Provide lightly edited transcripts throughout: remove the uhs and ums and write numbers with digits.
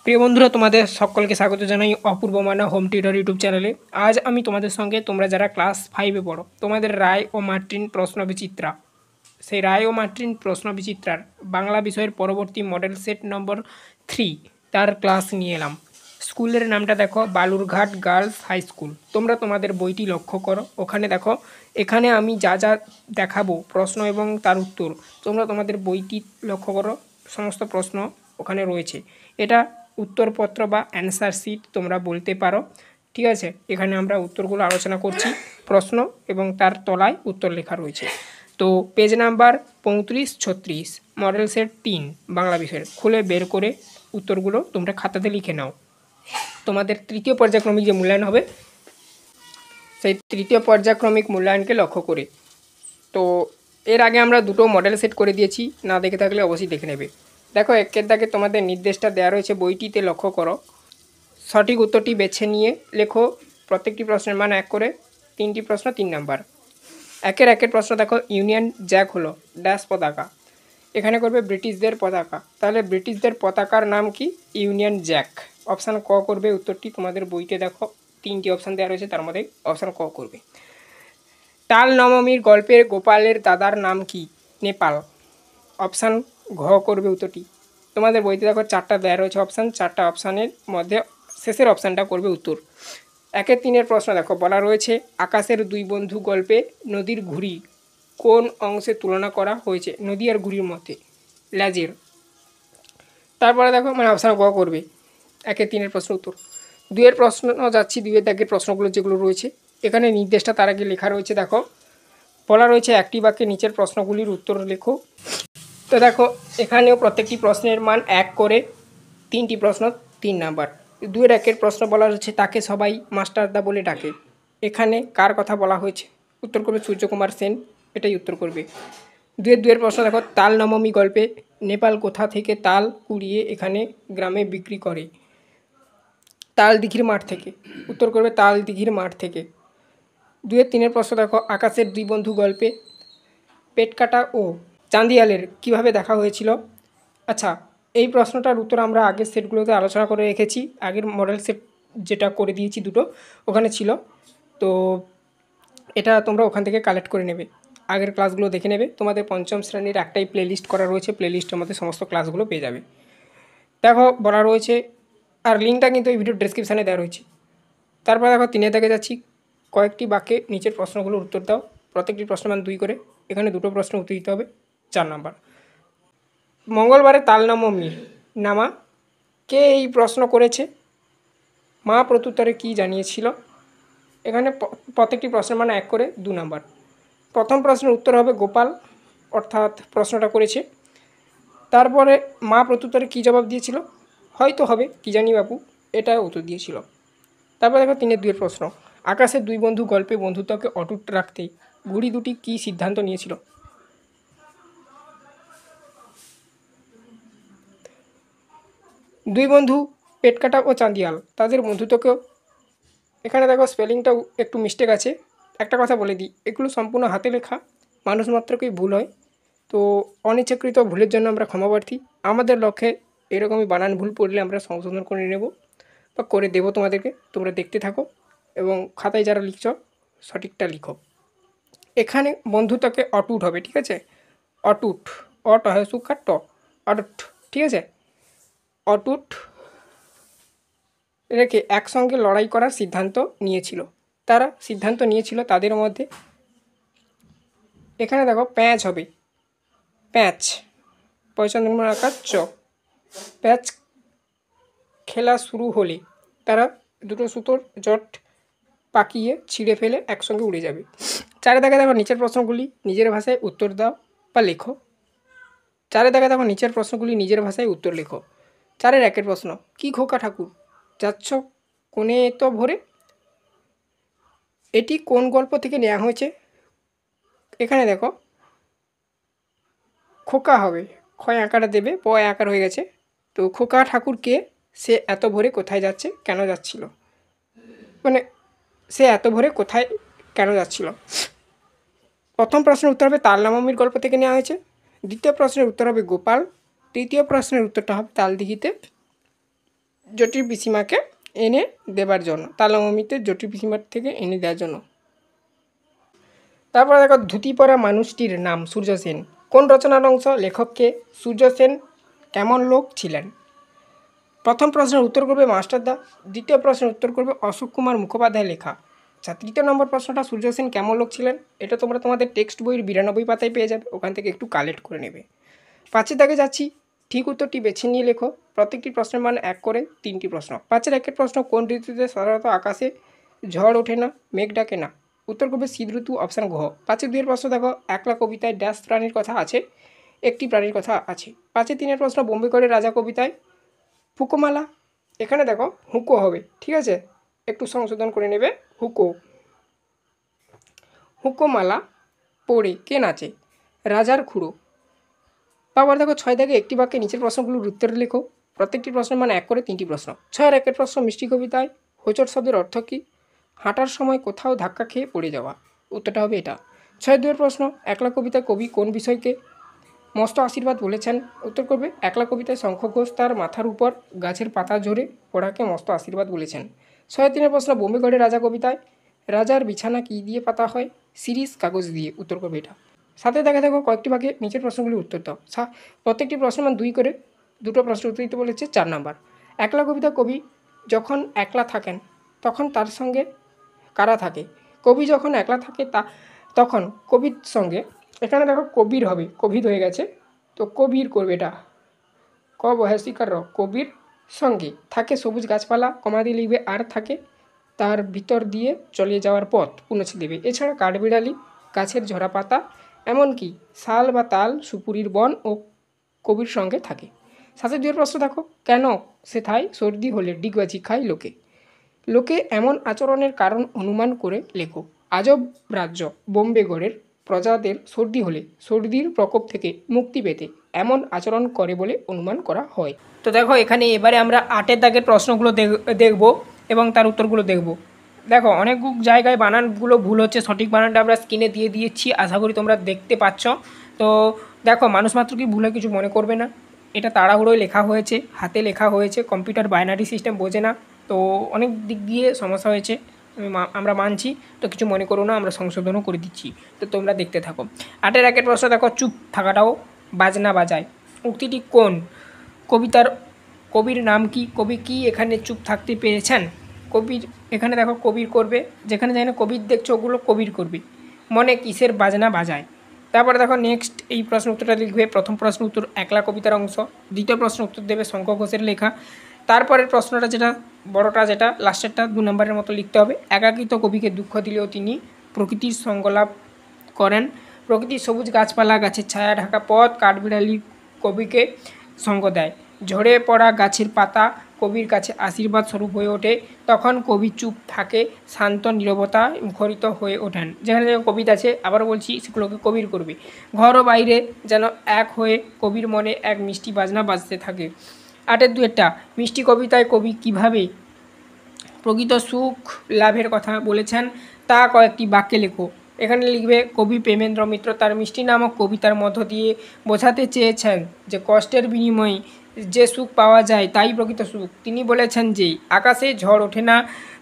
প্রিয় বন্ধুরা, তোমাদের সকলকে স্বাগত জানাই অপূর্ব মানা হোম টিউটর ইউটিউব চ্যানেলে। আজ আমি তোমাদের সঙ্গে তোমরা যারা ক্লাস 5-এ পড়ো তোমাদের রায় ও মার্টিন প্রশ্ন বিচিত্রা, সেই রায় ও মার্টিন প্রশ্ন বিচিত্রার বাংলা বিষয়ের পরবর্তী মডেল সেট নম্বর 3 তার ক্লাস নিয়ে এলাম। স্কুলের নামটা দেখো, বালুরঘাট গার্লস হাই স্কুল। তোমরা তোমাদের বইটি লক্ষ্য করো, ওখানে দেখো, এখানে আমি যা যা দেখাবো প্রশ্ন এবং তার উত্তর, তোমরা তোমাদের বইটি লক্ষ্য করো, সমস্ত প্রশ্ন ওখানে রয়েছে। এটা উত্তরপত্র বা অ্যান্সার শিট তোমরা বলতে পারো, ঠিক আছে। এখানে আমরা উত্তরগুলো আলোচনা করছি, প্রশ্ন এবং তার তলায় উত্তর লেখা রয়েছে। তো page number 35-36 model set 3 Bangla বিষয়ের খুলে বের করে উত্তরগুলো তোমরা খাতাতে লিখে নাও। তোমাদের তৃতীয় পর্যায়ক্রমিক যে মূল্যায়ন হবে, সেই তৃতীয় পর্যায়ক্রমিক মূল্যায়নকে লক্ষ্য করে। তো এর আগে আমরা দুটো মডেল সেট করে দিয়েছি, না দেখে থাকলে অবশ্যই দেখে নেবে। দেখো, একের দাগে তোমাদের নির্দেশটা দেওয়া রয়েছে, বইটিতে লক্ষ্য করো। সঠিক উত্তরটি বেছে নিয়ে লেখো। প্রত্যেকটি প্রশ্নের মান 1 করে, 3টি প্রশ্ন 3 নাম্বার। একের প্রশ্ন দেখো, ইউনিয়ন জ্যাক হলো ড্যাশ পতাকা। এখানে করবে ব্রিটিশদের পতাকা, তাহলে ব্রিটিশদের পতাকার নাম কি? Union Jack. অপশান ক করবে উত্তরটি। তোমাদের বইতে দেখো 3টি অপশান দেওয়া রয়েছে, তার মধ্যে অপশান ক করবে। তাল নবমীর গল্পের গোপালের দাদার নাম কি? নেপাল। অপশান ঘ করবে উত্তরটি। তোমাদের বইতে দেখো 4টা দেওয়া রয়েছে অপশান, 4টা অপশানের মধ্যে শেষের অপশানটা করবে উত্তর। 1-3 প্রশ্ন দেখো, বলা রয়েছে আকাশের দুই বন্ধু গল্পে নদীর ঘুড়ি কোন অংশে তুলনা করা হয়েছে? নদী আর ঘুড়ির মধ্যে, ল্যাজের। তারপরে দেখো, মানে অপশান গ করবে 1-3 প্রশ্ন উত্তর। 2 প্রশ্ন যাচ্ছি, 2 দাগের প্রশ্নগুলো যেগুলো রয়েছে, এখানে নির্দেশটা তার আগে লেখা রয়েছে। দেখো, বলা রয়েছে একটি বাক্যে নিচের প্রশ্নগুলির উত্তর লেখো। তো দেখো, এখানেও প্রত্যেকটি প্রশ্নের মান 1 করে, 3টি প্রশ্ন 3 নাম্বার। 2-1 প্রশ্ন বলা হচ্ছে তাকে সবাই মাস্টারদা বলে ডাকে। এখানে কার কথা বলা হয়েছে? উত্তর করবে সূর্যকুমার সেন, এটাই উত্তর করবে। 2-2 প্রশ্ন দেখো, তাল নবমী গল্পে নেপাল কোথা থেকে তাল কুড়িয়ে এখানে গ্রামে বিক্রি করে? তাল দিঘির মাঠ থেকে, উত্তর করবে তাল দিঘির মাঠ থেকে। 2-3 প্রশ্ন দেখো, আকাশের দুই বন্ধু গল্পে পেটকাটা ও চাঁদিয়ালের কিভাবে দেখা হয়েছিল? আচ্ছা, এই প্রশ্নটার উত্তর আমরা আগের সেটগুলোতে আলোচনা করে রেখেছি। আগের মডেল সেট যেটা করে দিয়েছি দুটো, ওখানে ছিল। তো এটা তোমরা ওখান থেকে কালেক্ট করে নেবে, আগের ক্লাসগুলো দেখে নেবে। তোমাদের পঞ্চম শ্রেণীর একটাই প্লেলিস্ট করা রয়েছে, প্লেলিস্টের মধ্যে সমস্ত ক্লাসগুলো পেয়ে যাবে। দেখো, বলা রয়েছে, আর লিঙ্কটা কিন্তু এই ভিডিওর ডেসক্রিপশানে দেওয়া রয়েছে। তারপর দেখো 3 দাগে যাচ্ছি, কয়েকটি বাক্যে নিচের প্রশ্নগুলোর উত্তর দাও। প্রত্যেকটি প্রশ্ন মান 2 করে, এখানে 2টো প্রশ্ন উত্তর দিতে হবে, 4 নাম্বার। মঙ্গলবারে তাল নবমী নামা, কে এই প্রশ্ন করেছে? মা প্রত্যুত্তরে কী জানিয়েছিল? এখানে প্রত্যেকটি প্রশ্নের মান 1 করে, 2 নাম্বার। প্রথম প্রশ্নের উত্তর হবে গোপাল, অর্থাৎ প্রশ্নটা করেছে। তারপরে মা প্রত্যুত্তরে কী জবাব দিয়েছিল? হয়তো হবে, কী জানি বাপু, এটা উত্তর দিয়েছিল। তারপর দেখো 3-2 প্রশ্ন, আকাশের দুই বন্ধু গল্পে বন্ধুত্বকে অটুট রাখতে ঘুড়ি দুটি কী সিদ্ধান্ত নিয়েছিল? দুই বন্ধু পেটকাটা ও চাঁদিয়াল, তাদের বন্ধুত্বকেও, এখানে দেখো স্পেলিংটাও একটু মিস্টেক আছে। একটা কথা বলে দিই, এগুলো সম্পূর্ণ হাতে লেখা, মানুষ মাত্রকেই ভুল হয়। তো অনিচ্ছাকৃত ভুলের জন্য আমরা ক্ষমাপ্রার্থী। আমাদের লক্ষ্যে এরকমই বানান ভুল পড়লে আমরা সংশোধন করে নেব বা করে দেবো তোমাদেরকে। তোমরা দেখতে থাকো এবং খাতায় যারা লিখছ সঠিকটা লিখো। এখানে বন্ধুত্বকে অটুট হবে, ঠিক আছে। অটুট, অট হয় সুখার ট, অটুট, ঠিক আছে। অটুট রেখে একসঙ্গে লড়াই করার সিদ্ধান্ত নিয়েছিল। তারা সিদ্ধান্ত নিয়েছিল তাদের মধ্যে, এখানে দেখো প্যাঁচ হবে, প্যাঁচ, পয়সা আকার চ, প্যাঁচ খেলা শুরু হলে তারা দুটো সুতোর জট পাকিয়ে ছিঁড়ে ফেলে একসঙ্গে উড়ে যাবে। 4 দাগে দেখো নিচের প্রশ্নগুলি নিজের ভাষায় উত্তর দাও বা লেখো। 4 দাগে দেখো নিচের প্রশ্নগুলি নিজের ভাষায় উত্তর লেখো। 4-1 প্রশ্ন, কি খোকা ঠাকুর যাচ্ছ কোণে তো ভরে? এটি কোন গল্প থেকে নেওয়া হয়েছে? এখানে দেখো খোকা হবে, ক্ষয় আঁকাটা দেবে, প আঁকার হয়ে গেছে। তো খোকা ঠাকুর কে? সে এত ভোরে কোথায় যাচ্ছে, কেন যাচ্ছিল, মানে সে এত ভোরে কোথায় কেন যাচ্ছিল। প্রথম প্রশ্নের উত্তর হবে তাল নবমীর গল্প থেকে নেওয়া হয়েছে। দ্বিতীয় প্রশ্নের উত্তর হবে গোপাল। তৃতীয় প্রশ্নের উত্তরটা হবে তালদিঘিতে জটির পিসিমাকে এনে দেবার জন্য, তালমমিতে জটির পিসিমার থেকে এনে দেওয়ার জন্য। তারপরে দেখো ধুতি পরা মানুষটির নাম সূর্য সেন। কোন রচনার অংশ? লেখককে। সূর্য সেন কেমন লোক ছিলেন? প্রথম প্রশ্নের উত্তর করবে মাস্টারদা, দ্বিতীয় প্রশ্নের উত্তর করবে অশোক কুমার মুখোপাধ্যায় লেখা। আচ্ছা, তৃতীয় নম্বর প্রশ্নটা সূর্য সেন কেমন লোক ছিলেন, এটা তোমরা তোমাদের টেক্সট বইয়ের 92 পাতায় পেয়ে যাবে, ওখান থেকে একটু কালেক্ট করে নেবে। 5 দাগে যাচ্ছি, ঠিক উত্তরটি বেছে নিয়ে লেখো। প্রত্যেকটি প্রশ্নের মান 1 করে 3টি প্রশ্ন। 5-এর 1-এর প্রশ্ন, কোন ঋতুতে সাধারণত আকাশে ঝড় ওঠে না, মেঘ ডাকে না? উত্তর করবে শীত ঋতু, অপশান ঘ। 5-এর 2-এর প্রশ্ন দেখো, একলা কবিতায় ড্যাশ প্রাণীর কথা আছে, একটি প্রাণীর কথা আছে। 5-এর 3-এর প্রশ্ন, বোম্বেগড়ের রাজা কবিতায় হুকোমালা, এখানে দেখো হুকো হবে, ঠিক আছে, একটু সংশোধন করে নেবে, হুকো। হুকোমালা পড়ে কে নাচে? রাজার খুড়ো। তারপর দেখো 6 দাগে একটি বাক্যে নিচের প্রশ্নগুলোর উত্তর লেখো। প্রত্যেকটি প্রশ্নের মানে 1 করে 3টি প্রশ্ন। 6-এর 1-এর প্রশ্ন, মিষ্টি কবিতায় হোঁচট শব্দের অর্থ কী? হাঁটার সময় কোথাও ধাক্কা খেয়ে পড়ে যাওয়া। উত্তরটা হবে এটা। 6-এর 2-এর প্রশ্ন, একলা কবিতায় কবি কোন বিষয়কে মস্ত আশীর্বাদ বলেছেন? উত্তর করবে একলা কবিতায় শঙ্খ ঘোষ তার মাথার উপর গাছের পাতা ঝরে পড়াকে মস্ত আশীর্বাদ বলেছেন। 6-এর 3-এর প্রশ্ন, বোম্বেগড়ের রাজা কবিতায় রাজার বিছানা কী দিয়ে পাতা হয়? সিরিজ কাগজ দিয়ে। উত্তর করবে এটা। 7-এ দেখা দেখো কয়েকটি ভাগে নিচের প্রশ্নগুলি উত্তর দাও। প্রত্যেকটি প্রশ্নের মান 2 করে, দুটো প্রশ্ন উত্তর দিতে বলেছে 4 নাম্বার। একলা কবিতা, কবি যখন একলা থাকেন তখন তার সঙ্গে কারা থাকে? কবি যখন একলা থাকে তখন কবির সঙ্গে, এখানে দেখো কবির হবে, কোভিড হয়ে গেছে, তো কবির করবে এটা, ক বয়সিকার র, কবির সঙ্গে থাকে সবুজ গাছপালা, কমা দিয়ে লিখবে আর থাকে তার ভিতর দিয়ে চলে যাওয়ার পথ পুনছে দেবে। এছাড়া কাঠবিড়ালি, গাছের ঝরা পাতা, এমনকি শাল বা তাল, সুপুরির বন ও কবির সঙ্গে থাকে। 7-এর 2-এর প্রশ্ন দেখো, কেন সেথায় সর্দি হলে ডিগবাজি খায় লোকে? লোকে এমন আচরণের কারণ অনুমান করে লেখো। আজব রাজ্য বোম্বেগড়ের প্রজাদের সর্দি হলে সর্দির প্রকোপ থেকে মুক্তি পেতে এমন আচরণ করে বলে অনুমান করা হয়। তো দেখো এখানে এবারে আমরা 8-এর দাগের প্রশ্নগুলো দেখব এবং তার উত্তরগুলো দেখব। দেখো অনেক জায়গায় বানানগুলো ভুল হচ্ছে, সঠিক বানানটা আমরা স্ক্রিনে দিয়ে দিয়েছি, আশা করি তোমরা দেখতে পাচ্ছ। তো দেখো মানুষ মাত্র কি ভুলে কিছু মনে করবে না, এটা তাড়াহুড়োয় লেখা হয়েছে, হাতে লেখা হয়েছে, কম্পিউটার বাইনারি সিস্টেম বোঝে না, তো অনেক দিক দিয়ে সমস্যা হয়েছে, আমরা মানছি, তো কিছু মনে করো না, আমরা সংশোধনও করে দিচ্ছি, তো তোমরা দেখতে থাকো। 8-এর 1-এর প্রশ্ন দেখো, চুপ থাকাটাও বাজনা বাজায়, উক্তিটি কোন কবিতার? কবির নাম কি? কবি কি এখানে চুপ থাকতে পেরেছেন? কবির, এখানে দেখো কবির করবে, যেখানে যেখানে কবির দেখছো ওগুলো কবির করবে। মনে কিসের বাজনা বাজায়? তারপরে দেখো নেক্সট এই প্রশ্ন উত্তরটা লিখবে। প্রথম প্রশ্ন উত্তর একলা কবিতার অংশ, দ্বিতীয় প্রশ্ন উত্তর দেবে শঙ্খ ঘোষের লেখা। তারপরের প্রশ্নটা যেটা বড়টা, যেটা লাস্টেরটা 2 নম্বরের মতো লিখতে হবে। একাকিত্ব কবিকে দুঃখ দিলেও তিনি প্রকৃতির সঙ্গলাভ করেন। প্রকৃতির সবুজ গাছপালা, গাছের ছায়া ঢাকা পথ, কাঠবিড়ালি কবিকে সঙ্গ দেয়। ঝরে পড়া গাছের পাতা কবির কাছে আশীর্বাদ স্বরূপ হয়ে ওঠে। তখন কবি চুপ থাকে, শান্ত নীরবতা মুখরিত হয়ে ওঠেন। যেখানে যেখানে কবিতা আছে আবারও বলছি, সেগুলোকে কবির করবে। ঘর ও বাইরে যেন এক হয়ে কবির মনে এক মিষ্টি বাজনা বাজতে থাকে। 8-এর 2-একটা, মিষ্টি কবিতায় কবি কিভাবে প্রকৃত সুখ লাভের কথা বলেছেন তা কয়েকটি বাক্যে লেখো। এখানে লিখবে কবি প্রেমেন্দ্র মিত্র তার মিষ্টি নামক কবিতার মধ্য দিয়ে বোঝাতে চেয়েছেন যে কষ্টের বিনিময়ে যে সুখ পাওয়া যায় তাই প্রকৃত সুখ। তিনি বলেছেন যে আকাশে ঝড় ওঠে না,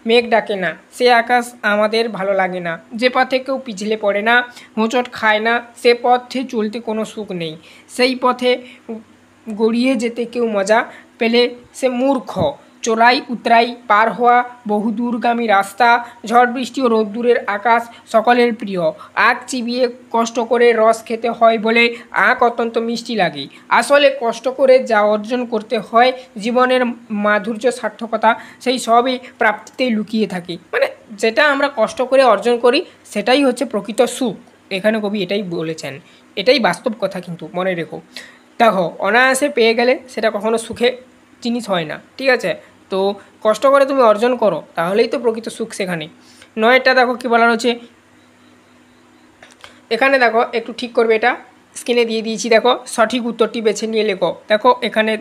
মেঘ ডাকে না, সে আকাশ আমাদের ভালো লাগে না। যে পথে কেউ পিছলে পড়ে না, হোঁচট খায় না, সে পথে চলতে কোনো সুখ নেই। সেই পথে গড়িয়ে যেতে কেউ মজা পেলে সে মূর্খ। চোরাই উতরাই পার হওয়া বহুদূরগামী রাস্তা, ঝড় বৃষ্টি ও রোদ্দুরের আকাশ সকলের প্রিয়। আখ চিবিয়ে কষ্ট করে রস খেতে হয় বলে আখ অত্যন্ত মিষ্টি লাগে। আসলে কষ্ট করে যা অর্জন করতে হয়, জীবনের মাধুর্য সার্থকতা সেই সবই প্রাপ্তিতেই লুকিয়ে থাকে। মানে যেটা আমরা কষ্ট করে অর্জন করি সেটাই হচ্ছে প্রকৃত সুখ। এখানে কবি এটাই বলেছেন, এটাই বাস্তব কথা, কিন্তু মনে রেখো। দেখো অনায়াসে পেয়ে গেলে সেটা কখনো সুখে জিনিস হয় না, ঠিক আছে? তো কষ্ট করে তুমি অর্জন করো, তাহলেই তো প্রকৃত সুখ সেখানে। 9-টা দেখো কী বলা রয়েছে, এখানে দেখো একটু ঠিক করবে, এটা স্ক্রিনে দিয়ে দিয়েছি, দেখো সঠিক উত্তরটি বেছে নিয়ে লেখো। দেখো এখানে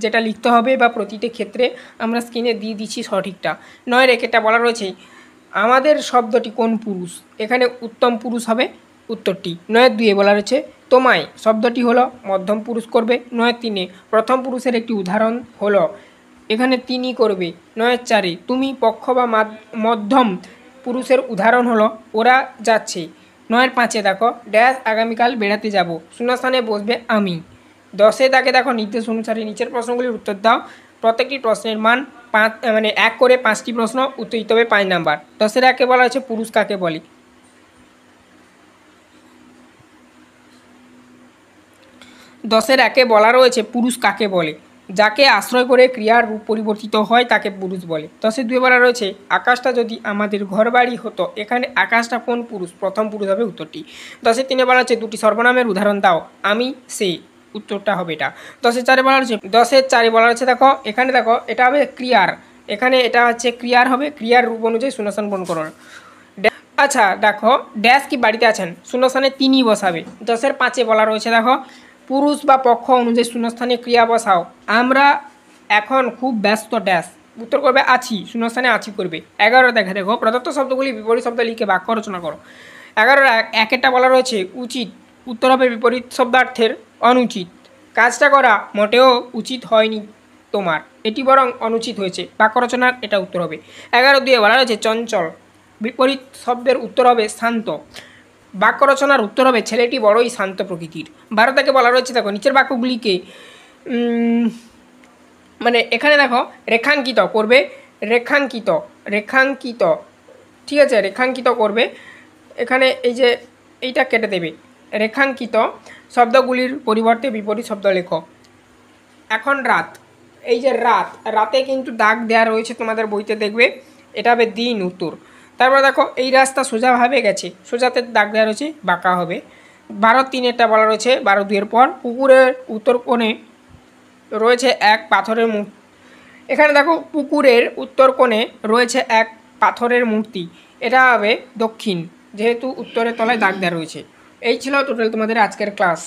যেটা লিখতে হবে বা প্রতিটি ক্ষেত্রে আমরা স্ক্রিনে দিয়ে দিচ্ছি সঠিকটা। 9-এর 1-এটা বলা রয়েছে আমাদের শব্দটি কোন পুরুষ? এখানে উত্তম পুরুষ হবে উত্তরটি। 9-এর 2-এ বলা রয়েছে তোমায় শব্দটি হলো মধ্যম পুরুষ করবে। 9-এর 3-এ প্রথম পুরুষের একটি উদাহরণ হলো এখানে তিনি করবে। 9-4 তুমি পক্ষ বা মধ্যম পুরুষের উদাহরণ হলো ওরা যাচ্ছে। 9-5 দেখো ড্যাশ আগামীকাল বেড়াতে যাব, শূন্যস্থানে বসবে আমি। 10 দাগে দেখো নির্দেশ অনুসারে নিচের প্রশ্নগুলির উত্তর দাও। প্রত্যেকটি প্রশ্নের মান 5 মানে 1 করে 5টি প্রশ্ন, উত্তর দিতে হবে 5 নাম্বার। 10 একে বলা হচ্ছে পুরুষ কাকে বলে। 10 একে বলা রয়েছে পুরুষ কাকে বলে, যাকে আশ্রয় করে ক্রিয়ার রূপ পরিবর্তিত হয় তাকে পুরুষ বলে। 10 2 বলা রয়েছে আকাশটা যদি আমাদের ঘরবাড়ি হতো, এখানে আকাশটা কোন পুরুষ, প্রথম পুরুষ হবে উত্তরটি। 10 3 বলা হচ্ছে দুটি সর্বনামের উদাহরণ দাও, আমি সে, উত্তরটা হবে এটা। 10 4 বলা হচ্ছে 10 4 বলা হচ্ছে দেখো এখানে দেখো এটা হবে ক্রিয়ার, এখানে এটা হচ্ছে ক্রিয়ার হবে, ক্রিয়ার রূপ অনুযায়ী শূন্যস্থান পূরণ করো। আচ্ছা দেখো ড্যাশ কি বাড়িতে আছেন, শূন্যস্থানে তিনি বসাবে। 10 5 বলা রয়েছে দেখো পুরুষ বা পক্ষ অনুযায়ী শূন্যস্থানে ক্রিয়া বসাও, আমরা এখন খুব ব্যস্ত ড্যাশ, উত্তর করবে আছি, শূন্যস্থানে আছি করবে। 11 দেখে দেখো প্রদত্ত শব্দগুলি বিপরীত শব্দ লিখে বাক্য রচনা করো। 11 1 বলা রয়েছে উচিত, উত্তর হবে বিপরীত শব্দার্থের অনুচিত। কাজটা করা মোটেও উচিত হয়নি তোমার, এটি বরং অনুচিত হয়েছে, বাক্য রচনার এটা উত্তর হবে। 11 2 বলা রয়েছে চঞ্চল, বিপরীত শব্দের উত্তর হবে শান্ত, বাক্য রচনার উত্তর হবে ছেলেটি বড়ই শান্ত প্রকৃতির। 12 থেকে বলা রয়েছে দেখো নিচের বাক্যগুলিকে মানে এখানে দেখো রেখাঙ্কিত করবে, রেখাঙ্কিত রেখাঙ্কিত ঠিক আছে, রেখাঙ্কিত করবে। এখানে এই যে এইটা কেটে দেবে, রেখাঙ্কিত শব্দগুলির পরিবর্তে বিপরীত শব্দ লেখো। এখন রাত, এই যে রাত, রাতে কিন্তু দাগ দেওয়া রয়েছে তোমাদের বইতে দেখবে, এটা হবে দিন, উত্তর। তারপরে দেখো এই রাস্তা সোজাভাবে গেছে, সোজাতে দাগ দেওয়া রয়েছে, বাঁকা হবে। 12 3 বলা রয়েছে 12 2 পর পুকুরের উত্তর কোণে রয়েছে এক পাথরের মূর্তি, এখানে দেখো পুকুরের উত্তর কোণে রয়েছে এক পাথরের মূর্তি, এটা হবে দক্ষিণ, যেহেতু উত্তরের তলায় দাগ দেওয়া রয়েছে। এই ছিল টোটাল তোমাদের আজকের ক্লাস।